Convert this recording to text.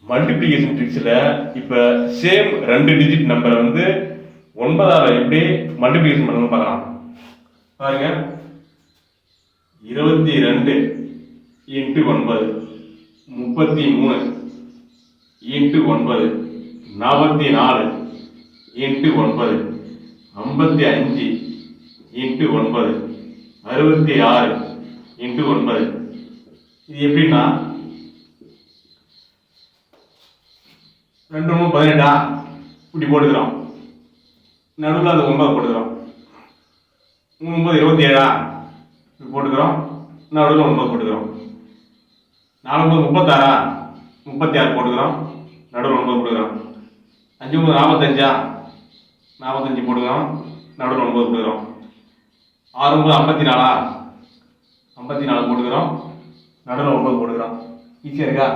Multiplication ட்ரிக்ஸில் இப்போ same 2 digit நம்பரை வந்து 9ஆல் எப்படி மல்டிப்ளிகேஷன் பண்ணணும்னு பார்க்கலாம். பாருங்க, 22 into 9 33 into 9 44 into 9 55 into 9 66 into 9. இது எப்படின்னா 2 18 இப்படி போட்டுக்கிறோம். நடுவில் அது 9 போட்டுக்கிறோம். 3 27 இப்படி போட்டுக்கிறோம். நடுவில் 9 போட்டுக்கிறோம். 4 36 36 போட்டுக்கிறோம். நடுவில் 9 போட்டுக்கிறோம். 5 45 45 போட்டுக்கிறோம். நடுவில் 9 போட்டுக்கிறோம். 6 54 54 போட்டுக்கிறோம். நடுவில் 9 போட்டுக்கிறோம். ஈஸியாக இருக்கா?